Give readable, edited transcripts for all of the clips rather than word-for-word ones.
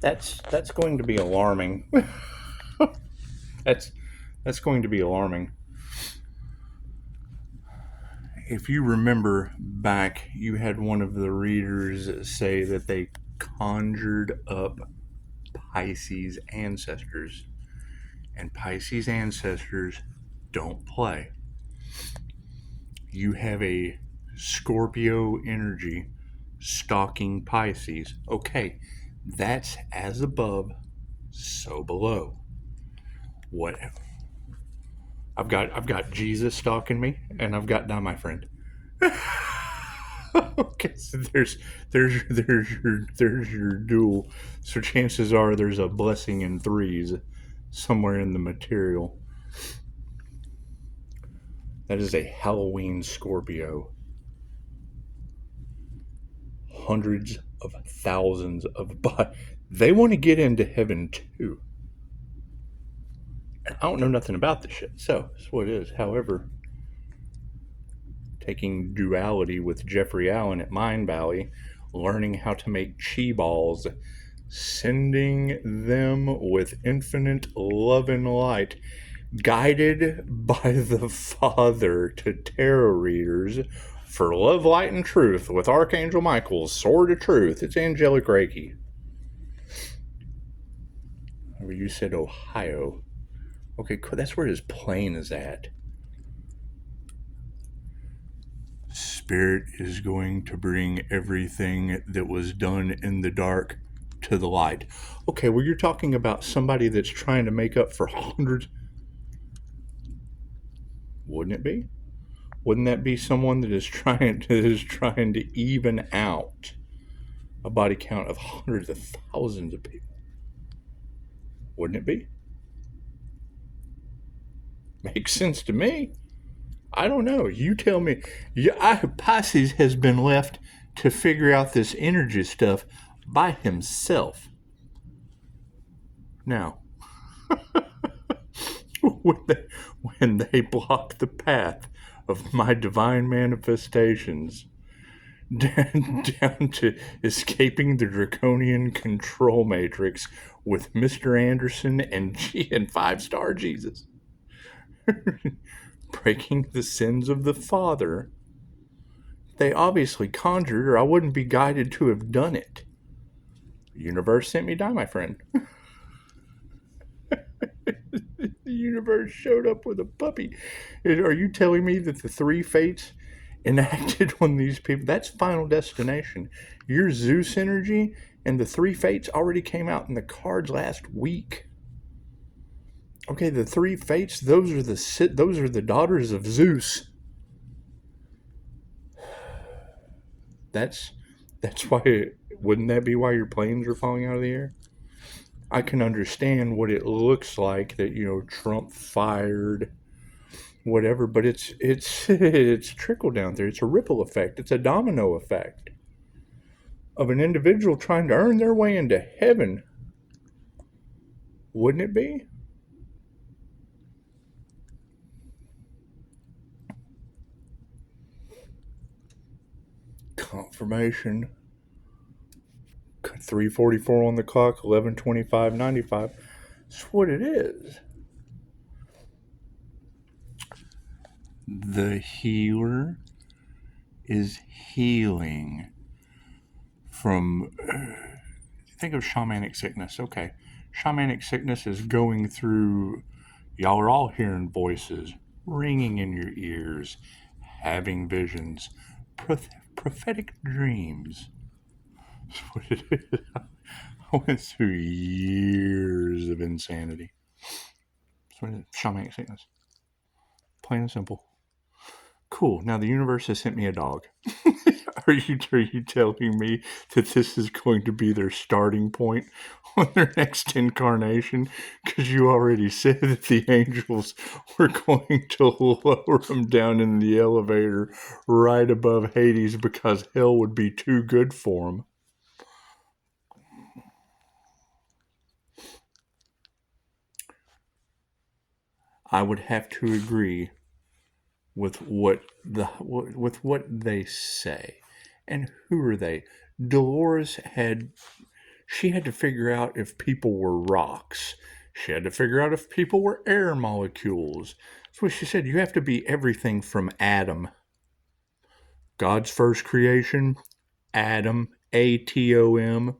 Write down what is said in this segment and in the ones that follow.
That's going to be alarming. that's that's going to be alarming. If you remember back, you had one of the readers say that they conjured up Pisces ancestors, and Pisces ancestors don't play. You have a Scorpio energy stalking Pisces. Okay, that's as above, so below. What? I've got Jesus stalking me, and I've got my friend. Okay, so there's your duel. So chances are there's a blessing in threes somewhere in the material. That is a Halloween Scorpio. Hundreds of thousands of they want to get into heaven too. And I don't know nothing about this shit, so that's what it is. However, taking duality with Jeffrey Allen at Mind Valley, learning how to make chi balls, sending them with infinite love and light, guided by the Father to tarot readers for love, light, and truth with Archangel Michael's Sword of Truth. It's angelic Reiki. You said Ohio. Okay, cool. That's where his plane is at. Spirit is going to bring everything that was done in the dark to the light. Okay, well, you're talking about somebody that's trying to make up for hundreds. Wouldn't it be? Wouldn't that be someone that is trying to even out a body count of hundreds of thousands of people? Wouldn't it be? Makes sense to me. I don't know. You tell me. Pisces has been left to figure out this energy stuff by himself. Now, when they block the path of my divine manifestations down to escaping the draconian control matrix with Mr. Anderson and 5-star Jesus, breaking the sins of the Father, they obviously conjured, or I wouldn't be guided to have done it. The universe sent me my friend. The universe showed up with a puppy. Are you telling me that the three fates enacted on these people? That's Final Destination. Your Zeus energy and the three fates already came out in the cards last week. Okay, the three fates, those are the daughters of Zeus. That's why. Wouldn't that be why your planes are falling out of the air? I can understand what it looks like that, Trump fired whatever, but it's trickle down there. It's a ripple effect. It's a domino effect of an individual trying to earn their way into heaven. Wouldn't it be? Confirmation. 3:44 on the clock, 11:25:95. That's what it is. The healer is healing from, think of shamanic sickness. Okay, shamanic sickness is going through, y'all are all hearing voices, ringing in your ears, having visions, prophetic dreams. That's what it is. I went through years of insanity. That's what it is. Shamanic sickness. Plain and simple. Cool. Now the universe has sent me a dog. Are you telling me that this is going to be their starting point on their next incarnation? Because you already said that the angels were going to lower them down in the elevator right above Hades because hell would be too good for them. I would have to agree with what they say. And who are they? Dolores She had to figure out if people were rocks. She had to figure out if people were air molecules. That's what she said. You have to be everything from Adam. God's first creation, Adam, Atom.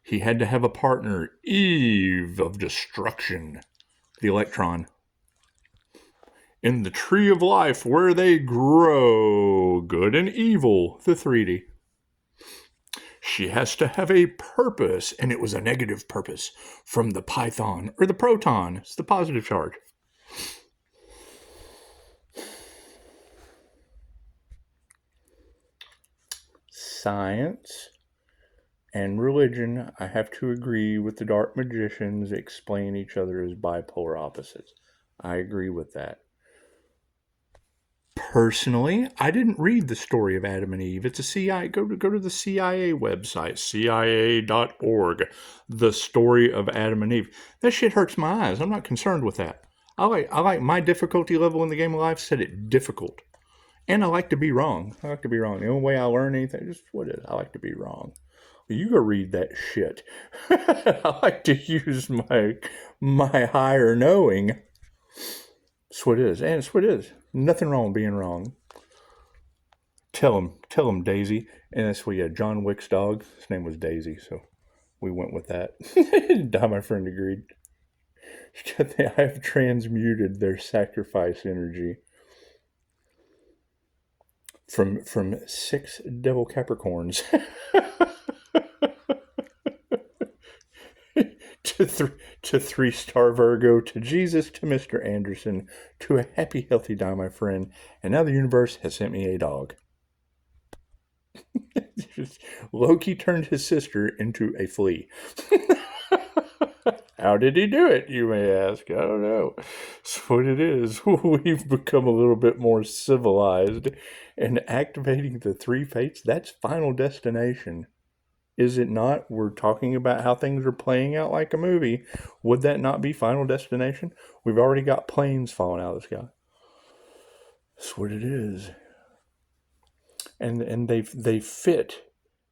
He had to have a partner, Eve of destruction, the electron. In the tree of life where they grow, good and evil, the 3D. She has to have a purpose, and it was a negative purpose from the python or the proton. It's the positive charge. Science and religion, I have to agree with the dark magicians, explain each other as bipolar opposites. I agree with that. Personally, I didn't read the story of Adam and Eve. It's a CIA. Go to the CIA website, CIA.org. The story of Adam and Eve. That shit hurts my eyes. I'm not concerned with that. I like my difficulty level in the game of life set it difficult. And I like to be wrong. The only way I learn anything is what it is. I like to be wrong. Well, you go read that shit. I like to use my higher knowing. That's what it is. And it's what it is. Nothing wrong with being wrong. Tell him, Daisy. And that's what, yeah, John Wick's dog. His name was Daisy, so we went with that. My friend agreed. I have transmuted their sacrifice energy from 6 devil Capricorns to 3-star Virgo, to Jesus, to Mr. Anderson, to a happy, healthy my friend. And now the universe has sent me a dog. Loki turned his sister into a flea. How did he do it, you may ask? I don't know. That's what it is. We've become a little bit more civilized. And activating the 3 fates, that's Final Destination. Is it not? We're talking about how things are playing out like a movie. Would that not be Final Destination? We've already got planes falling out of the sky. That's what it is. And they fit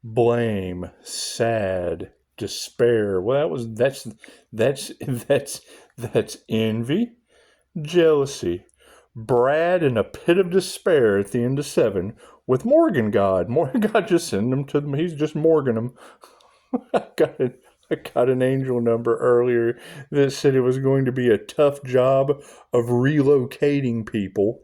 blame, sad, despair. Well, that's envy, jealousy, Brad in a pit of despair at the end of 7 with Morgan God. Morgan God just sent him to them. He's just Morgan them. I got an angel number earlier that said it was going to be a tough job of relocating people.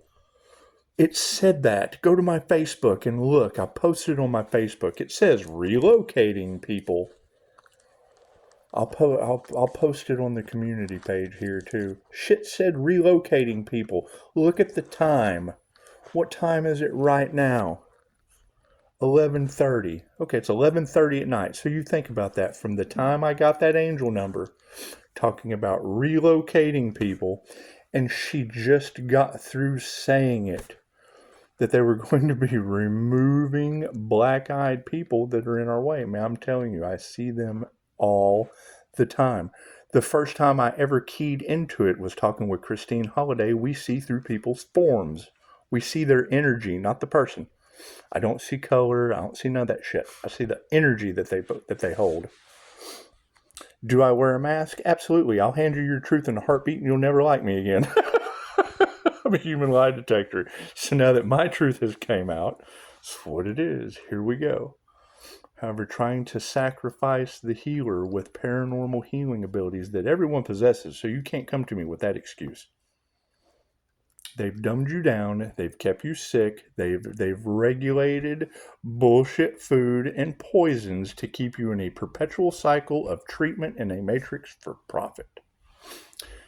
It said that. Go to my Facebook and look. I posted it on my Facebook. It says relocating people. I'll post it on the community page here too. Shit said relocating people. Look at the time. What time is it right now? 11:30. Okay, it's 11:30 at night. So you think about that. From the time I got that angel number, talking about relocating people, and she just got through saying it, that they were going to be removing black-eyed people that are in our way. Man, I'm telling you, I see them all the time. The first time I ever keyed into it was talking with Christine Holiday. We see through people's forms. We see their energy, not the person. I don't see color. I don't see none of that shit. I see the energy that they hold. Do I wear a mask? Absolutely. I'll hand you your truth in a heartbeat and you'll never like me again. I'm a human lie detector. So now that my truth has came out, that's what it is. Here we go. However, trying to sacrifice the healer with paranormal healing abilities that everyone possesses, so you can't come to me with that excuse. They've dumbed you down. They've kept you sick. They've regulated bullshit food and poisons to keep you in a perpetual cycle of treatment in a matrix for profit.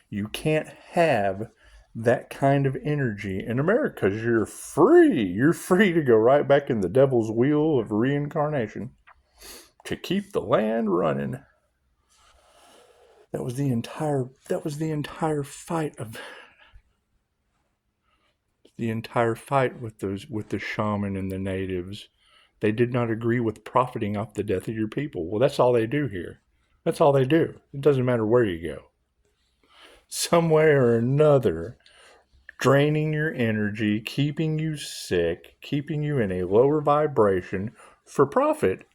You can't have that kind of energy in America because you're free. You're free to go right back in the devil's wheel of reincarnation to keep the land running. That was the entire fight of with the shaman and the natives. They did not agree with profiting off the death of your people. Well, that's all they do here. That's all they do. It doesn't matter where you go. Some way or another, draining your energy, keeping you sick, keeping you in a lower vibration for profit.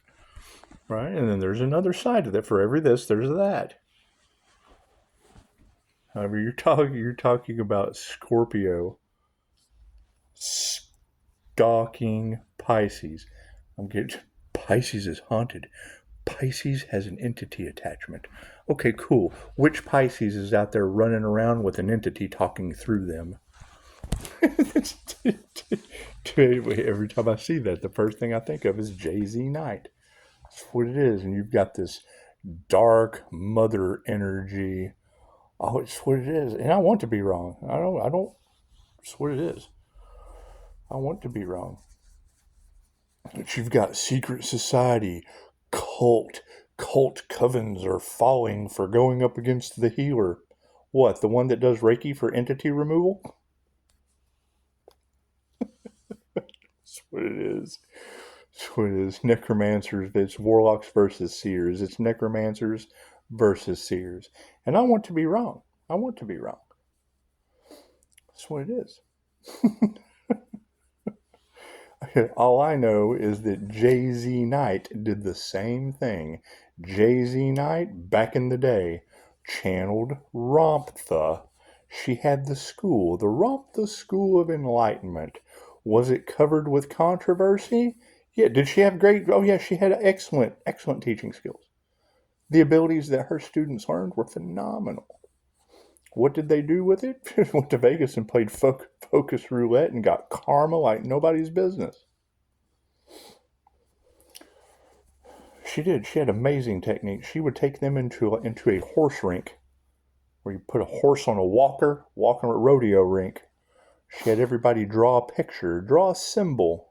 right? And then there's another side to that. For every this, there's that. However, you're talking about Scorpio stalking Pisces. I'm getting Pisces is haunted. Pisces has an entity attachment. Okay, cool. Which Pisces is out there running around with an entity talking through them? Every time I see that, the first thing I think of is Jay-Z Knight. That's what it is. And you've got this dark mother energy. Oh, it's what it is. And I want to be wrong. I don't, it's what it is. I want to be wrong. But you've got secret society, cult covens are falling for going up against the healer. What, the one that does Reiki for entity removal? That's what it is. That's what it is. Necromancers, it's warlocks versus seers. It's necromancers versus seers. And I want to be wrong. I want to be wrong. That's what it is. All I know is that Jay-Z Knight did the same thing. Jay-Z Knight, back in the day, channeled Ramtha. She had the Ramtha School of Enlightenment. Was it covered with controversy? Yeah. Did she have great? Oh, yeah, she had excellent teaching skills. The abilities that her students learned were phenomenal. What did they do with it? Went to Vegas and played focus roulette and got karma like nobody's business. She did. She had amazing techniques. She would take them into a horse rink where you put a horse on a walker, walking a rodeo rink. She had everybody draw a picture, draw a symbol.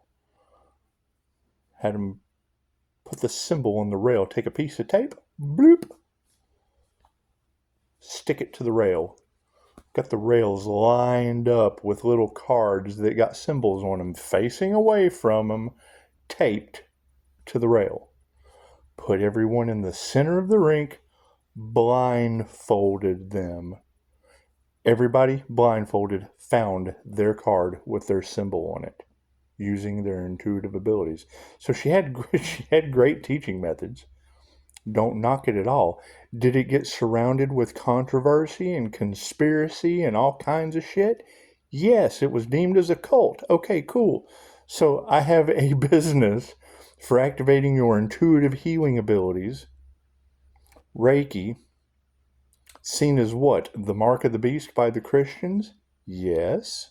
Had them put the symbol on the rail, take a piece of tape, bloop, stick it to the rail. Got the rails lined up with little cards that got symbols on them, facing away from them, taped to the rail. Put everyone in the center of the rink, blindfolded them. Everybody blindfolded found their card with their symbol on it, using their intuitive abilities. So she had great teaching methods. Don't knock it at all. Did it get surrounded with controversy and conspiracy and all kinds of shit? Yes, it was deemed as a cult. Okay, cool. So I have a business for activating your intuitive healing abilities. Reiki, seen as what? The mark of the beast by the Christians? Yes.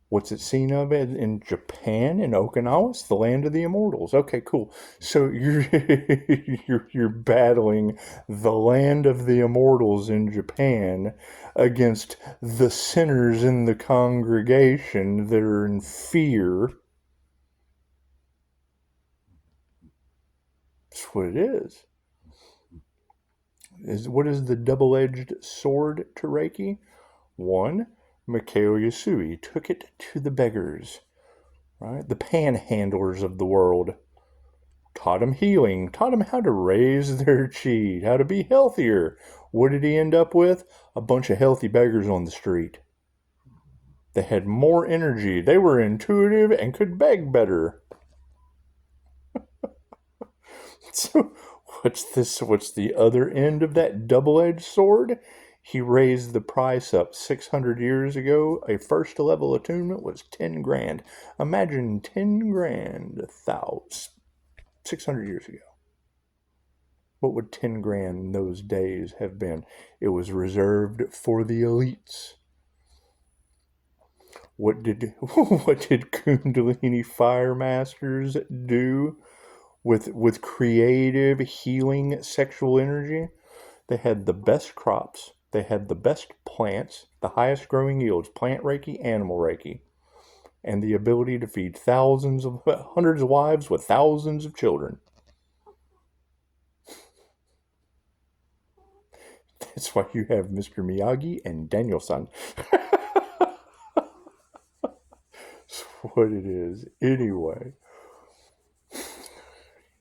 What's it seen of in Japan, in Okinawa? It's the land of the immortals. Okay, cool. So you're battling the land of the immortals in Japan against the sinners in the congregation that are in fear. That's what it is. What is the double-edged sword to Reiki? One, Mikao Yasui took it to the beggars, right? The panhandlers of the world. Taught them healing, taught them how to raise their chi, how to be healthier. What did he end up with? A bunch of healthy beggars on the street. They had more energy. They were intuitive and could beg better. So what's the other end of that double-edged sword? He raised the price up. 600 years ago, a first level attunement was 10 grand. Imagine 10 grand, 600 years ago. What would 10 grand in those days have been? It was reserved for the elites. What did Kundalini Fire Masters do with creative healing sexual energy? They had the best crops. They had the best plants, the highest growing yields, plant Reiki, animal Reiki, and the ability to feed hundreds of wives with thousands of children. That's why you have Mr. Miyagi and Daniel-san. That's what it is. Anyway,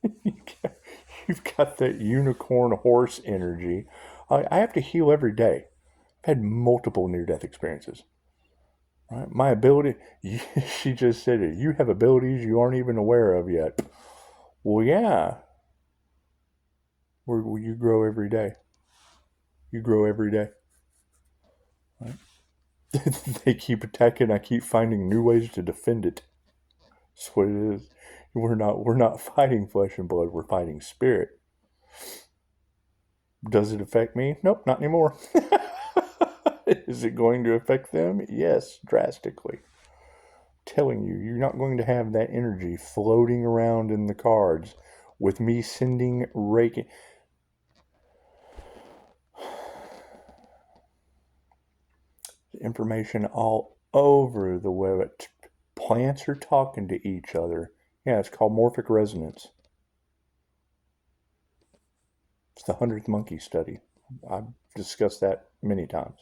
you've got that unicorn horse energy. I have to heal every day. I've had multiple near-death experiences. Right? My ability, she just said it. You have abilities you aren't even aware of yet. Well, yeah. Well, you grow every day. You grow every day. Right? They keep attacking. I keep finding new ways to defend it. That's what it is. We're not fighting flesh and blood. We're fighting spirit. Does it affect me? Nope, not anymore. Is it going to affect them? Yes, drastically. Telling you, you're not going to have that energy floating around in the cards with me sending Reiki. Information all over the web. Plants are talking to each other. Yeah, it's called morphic resonance. It's the 100th monkey study. I've discussed that many times.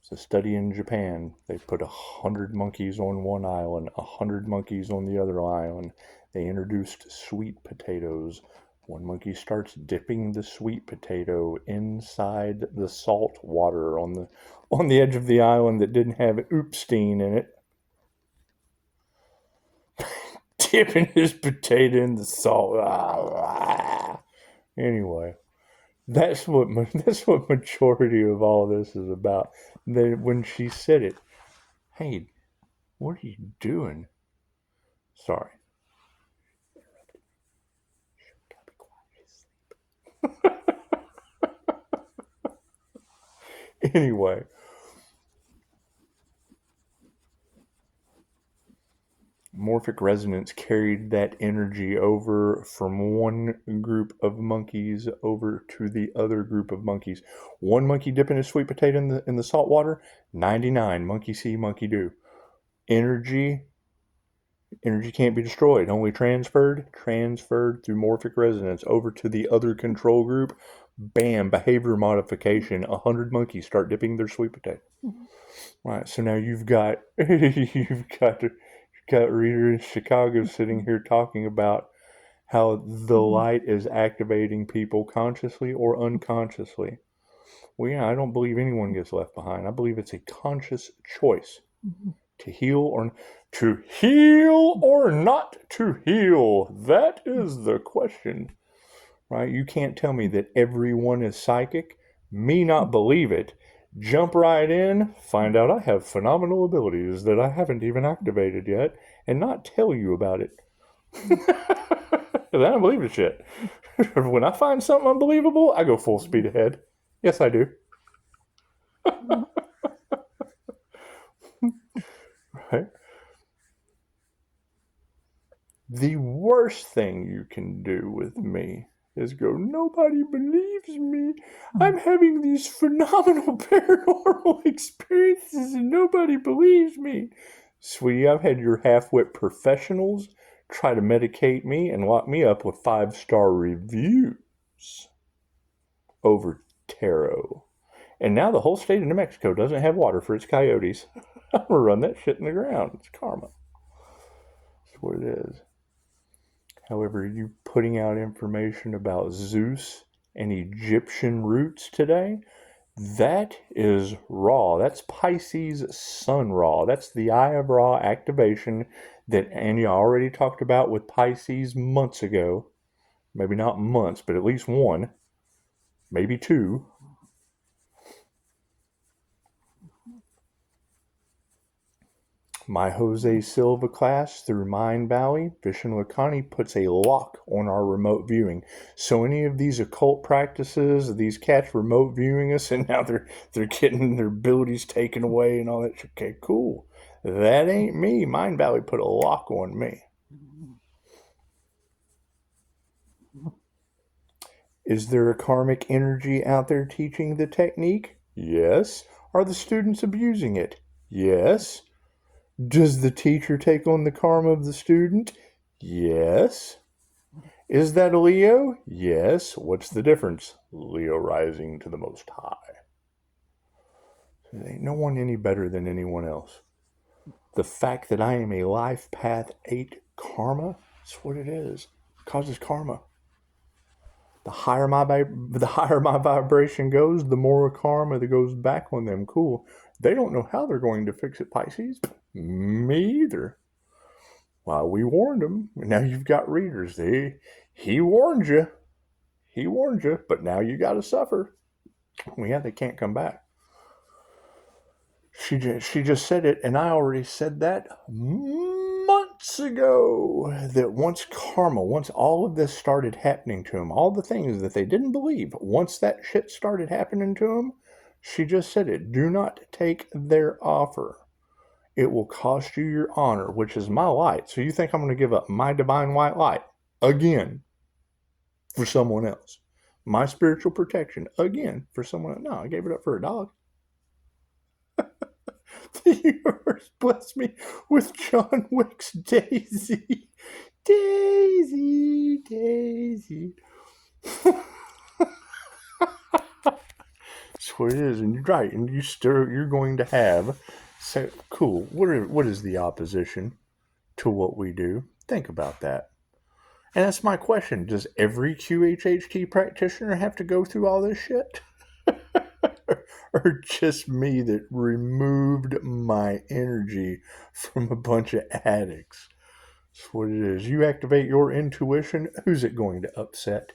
It's a study in Japan. They put 100 monkeys on one island, 100 monkeys on the other island. They introduced sweet potatoes. One monkey starts dipping the sweet potato inside the salt water on the edge of the island that didn't have oopstein in it. Dipping his potato in the salt. Anyway, that's what majority of all this is about. When she said it, hey, what are you doing? Sorry. Anyway, morphic resonance carried that energy over from one group of monkeys over to the other group of monkeys. One monkey dipping his sweet potato in the salt water, 99 monkey see, monkey do. Energy can't be destroyed, only transferred through morphic resonance over to the other control group. Bam, behavior modification. 100 monkeys start dipping their sweet potato. Right, so now you've got Reader in Chicago sitting here talking about how the light is activating people consciously or unconsciously. Well, yeah, I don't believe anyone gets left behind. I believe it's a conscious choice to heal or not to heal. That is the question, right? You can't tell me that everyone is psychic, me not believe it, jump right in, find out I have phenomenal abilities that I haven't even activated yet, and not tell you about it. I don't believe the shit. When I find something unbelievable, I go full speed ahead. Yes, I do. Right? The worst thing you can do with me is go, nobody believes me. I'm having these phenomenal paranormal experiences and nobody believes me. Sweetie, I've had your half-wit professionals try to medicate me and lock me up with 5-star reviews over tarot. And now the whole state of New Mexico doesn't have water for its coyotes. I'm going to run that shit in the ground. It's karma. That's what it is. However, you putting out information about Zeus and Egyptian roots today, that is Ra. That's Pisces Sun Ra. That's the Eye of Ra activation that Anya already talked about with Pisces months ago. Maybe not months, but at least one, maybe two. My Jose Silva class through Mind Valley, Vishnulakani puts a lock on our remote viewing. So any of these occult practices, these cats remote viewing us, and now they're getting their abilities taken away and all that. Okay, cool. That ain't me. Mind Valley put a lock on me. Is there a karmic energy out there teaching the technique? Yes. Are the students abusing it? Yes. Does the teacher take on the karma of the student? Yes. Is that a Leo? Yes. What's the difference? Leo rising to the Most High. There ain't no one any better than anyone else. The fact that I am a life path 8 karma, that's what it is. It causes karma. The higher my vibration goes, the more karma that goes back on them. Cool. They don't know how they're going to fix it, Pisces. Me either. Well, we warned them. Now you've got readers. He warned you. He warned you, but now you got to suffer. Well, yeah, they can't come back. She just said it, and I already said that months ago, that once all of this started happening to them, all the things that they didn't believe, once that shit started happening to them, she just said it. Do not take their offer. It will cost you your honor, which is my light. So you think I'm going to give up my divine white light again for someone else? My spiritual protection again for someone else? No, I gave it up for a dog. The universe blessed me with John Wick's Daisy. Daisy, Daisy. That's what it is, and you're right. And you're going to have. So cool. What is the opposition to what we do? Think about that. And that's my question. Does every QHHT practitioner have to go through all this shit? Or just me that removed my energy from a bunch of addicts? That's what it is. You activate your intuition, who's it going to upset?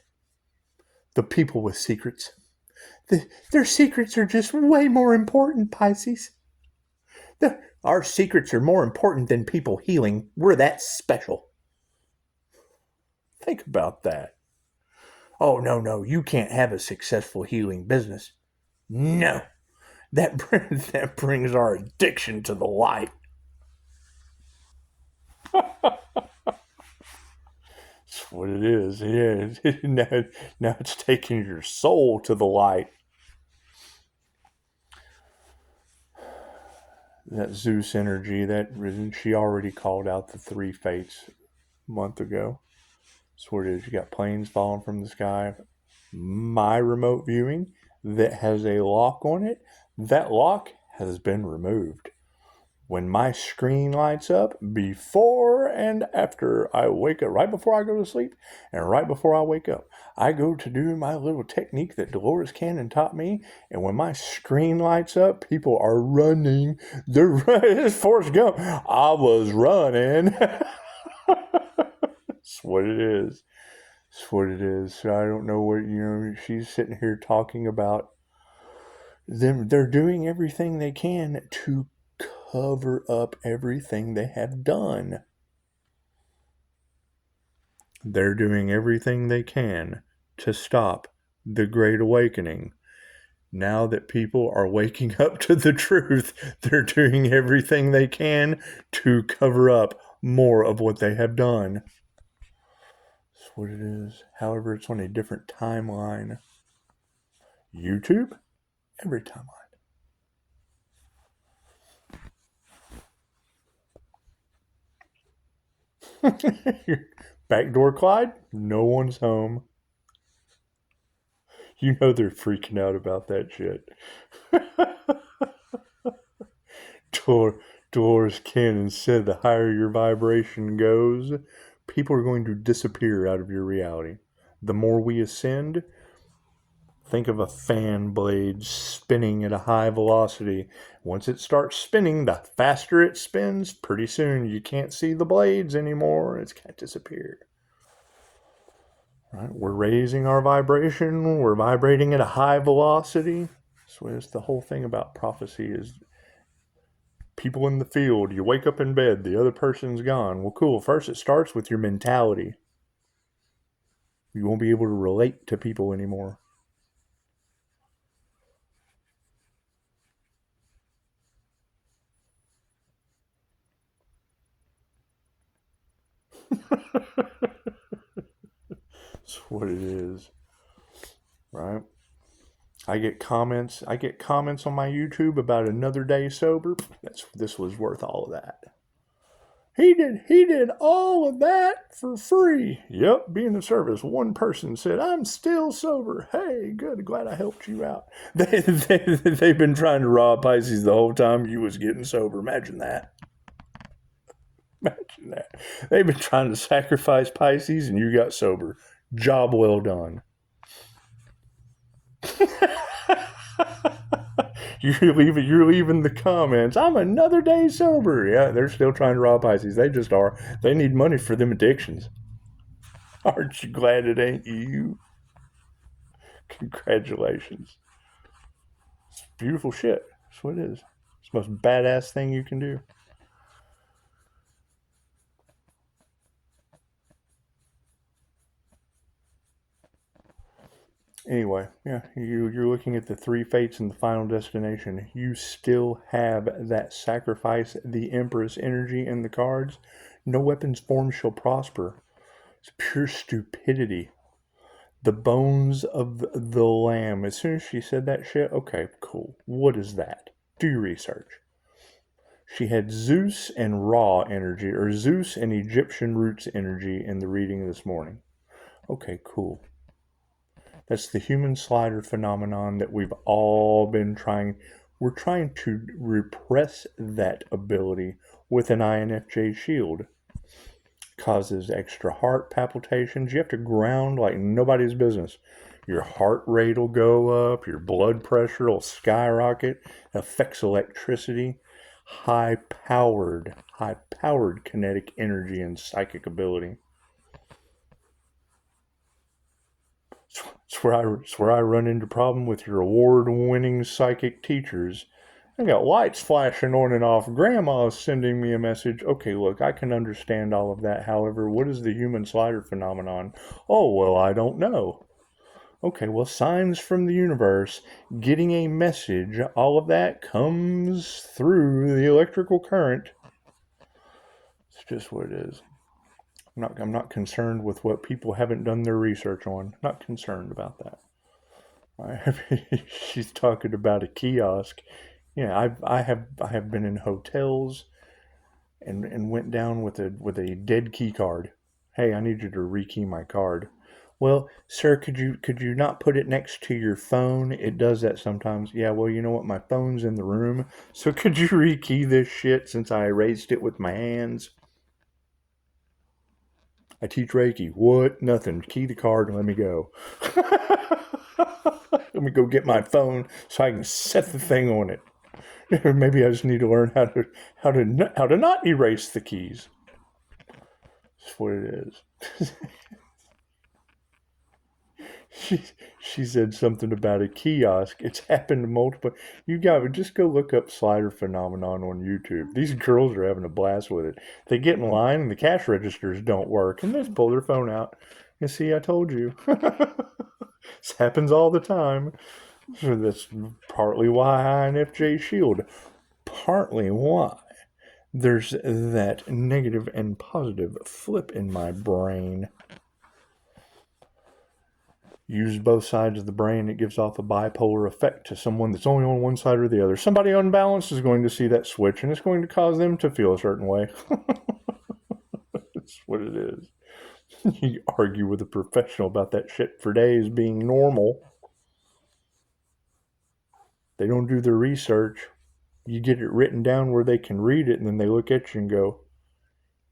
The people with secrets. Their secrets are just way more important, Pisces. Our secrets are more important than people healing. We're that special. Think about that. Oh, no, you can't have a successful healing business. No, that brings our addiction to the light. That's what it is. Yeah, now it's taking your soul to the light. That Zeus energy, she already called out the 3 fates a month ago. That's what it is. You got planes falling from the sky. My remote viewing that has a lock on it, that lock has been removed. When my screen lights up before and after I wake up, right before I go to sleep and right before I wake up, I go to do my little technique that Dolores Cannon taught me. And when my screen lights up, people are running. They're running. It's Forrest Gump. I was running. That's what it is. That's what it is. So I don't know what, she's sitting here talking about them. They're doing everything they can to cover up everything they have done. They're doing everything they can to stop the Great Awakening. Now that people are waking up to the truth, they're doing everything they can to cover up more of what they have done. That's what it is. However, it's on a different timeline. YouTube, every timeline. Backdoor Clyde, no one's home. You know they're freaking out about that shit. Dolores Cannon said the higher your vibration goes, people are going to disappear out of your reality. The more we ascend, think of a fan blade spinning at a high velocity. Once it starts spinning, the faster it spins, pretty soon you can't see the blades anymore. It's going to disappear. Right? We're raising our vibration. We're vibrating at a high velocity. So it's the whole thing about prophecy is people in the field. You wake up in bed, the other person's gone. Well, cool. First, it starts with your mentality. You won't be able to relate to people anymore. That's what it is. Right? I get comments on my YouTube about another day sober. This was worth all of that. He did all of that for free. Yep, being of service. One person said, I'm still sober. Hey, good, glad I helped you out. They've been trying to rob Pisces the whole time you was getting sober. Imagine that. Imagine that. They've been trying to sacrifice Pisces and you got sober. Job well done. You're leaving the comments. I'm another day sober. Yeah, they're still trying to rob Pisces. They just are. They need money for them addictions. Aren't you glad it ain't you? Congratulations. It's beautiful shit. That's what it is. It's the most badass thing you can do. Anyway, yeah, you're looking at the three fates and the final destination. You still have that sacrifice the Empress energy in the cards. No weapons formed shall prosper. It's pure stupidity. The bones of the lamb. As soon as she said that shit, okay, cool. What is that? Do your research. She had Zeus and Ra energy, or Zeus and Egyptian roots energy in the reading this morning. Okay, cool. That's the human slider phenomenon that we've all been trying. We're trying to repress that ability with an INFJ shield. Causes extra heart palpitations. You have to ground like nobody's business. Your heart rate will go up. Your blood pressure will skyrocket. Affects electricity. High-powered kinetic energy and psychic ability. It's where I run into problem with your award-winning psychic teachers. I got lights flashing on and off. Grandma's sending me a message. Okay, look, I can understand all of that. However, what is the human slider phenomenon? Oh, well, I don't know. Okay, well, signs from the universe, getting a message, all of that comes through the electrical current. It's just what it is. I'm not concerned with what people haven't done their research on. Not concerned about that. She's talking about a kiosk. Yeah, I have been in hotels and went down with a dead key card. Hey, I need you to rekey my card. Well, sir, could you not put it next to your phone? It does that sometimes. Yeah, well, you know what? My phone's in the room. So could you rekey this shit since I erased it with my hands? I teach Reiki. What? Nothing. Key the card and let me go. Let me go get my phone so I can set the thing on it. Maybe I just need to learn how to not erase the keys. That's what it is. She said something about a kiosk. It's happened multiple. You got to just go look up slider phenomenon on YouTube. These girls are having a blast with it. They get in line and the cash registers don't work, and they just pull their phone out. You see, I told you. This happens all the time. So that's partly why INFJ shield. Partly why there's that negative and positive flip in my brain. Use both sides of the brain, it gives off a bipolar effect to someone that's only on one side or the other. Somebody unbalanced is going to see that switch, and it's going to cause them to feel a certain way. That's what it is. You argue with a professional about that shit for days being normal. They don't do their research. You get it written down where they can read it, and then they look at you and go,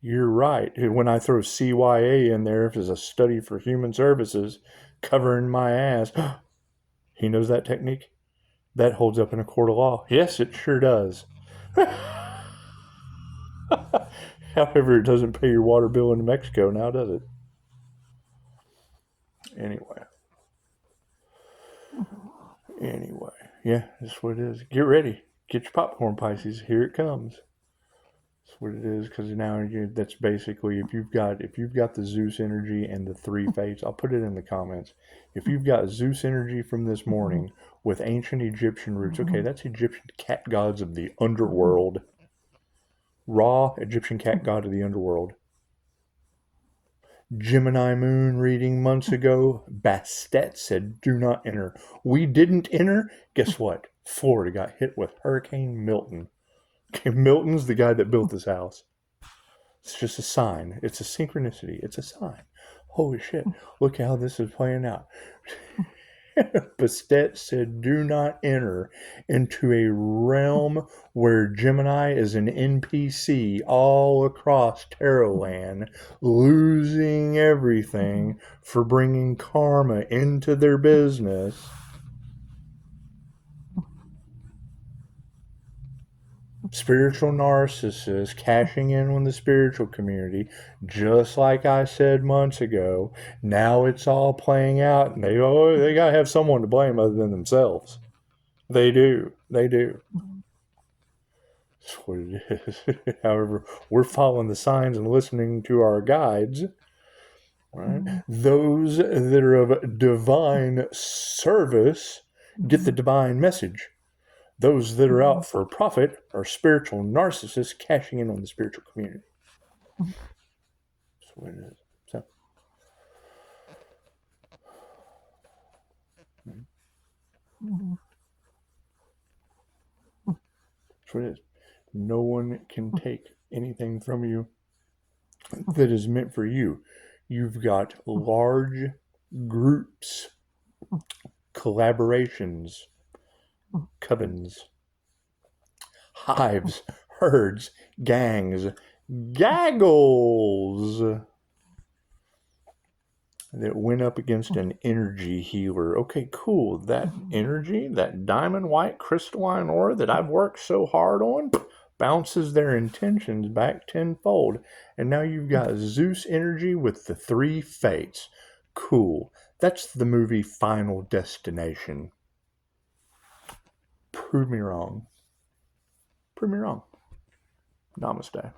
you're right. When I throw CYA in there as a study for human services, covering my ass, he knows that technique? That holds up in a court of law. Yes, it sure does. However, it doesn't pay your water bill in Mexico now, does it? Anyway, yeah, that's what it is. Get ready. Get your popcorn, Pisces. Here it comes. That's what it is. Because now that's basically if you've got the Zeus energy and the three fates. I'll put it in the comments. If you've got Zeus energy from this morning with ancient Egyptian roots, okay, that's Egyptian cat gods of the underworld. Ra, Egyptian cat god of the underworld. Gemini moon reading months ago, Bastet said, do not enter. We didn't enter. Guess what? Florida got hit with Hurricane Milton. Okay, Milton's the guy that built this house. It's just a sign. It's a synchronicity. It's a sign. Holy shit. Look how this is playing out. Bastet said, do not enter into a realm where Gemini is an NPC all across Tarotland, losing everything for bringing karma into their business. Spiritual narcissists cashing in on the spiritual community, just like I said months ago. Now it's all playing out, and they gotta have someone to blame other than themselves. They do. That's what it is. However, we're following the signs and listening to our guides. Right? Those that are of divine service get the divine message. Those that are out for profit are spiritual narcissists cashing in on the spiritual community. That's what it is. So, that's what it is. No one can take anything from you that is meant for you. You've got large groups, collaborations, covens, hives, herds, gangs, gaggles that went up against an energy healer. Okay, cool. That energy, that diamond white crystalline ore that I've worked so hard on, bounces their intentions back tenfold. And now you've got Zeus energy with the 3 fates. Cool. That's the movie Final Destination. Prove me wrong. Prove me wrong. Namaste.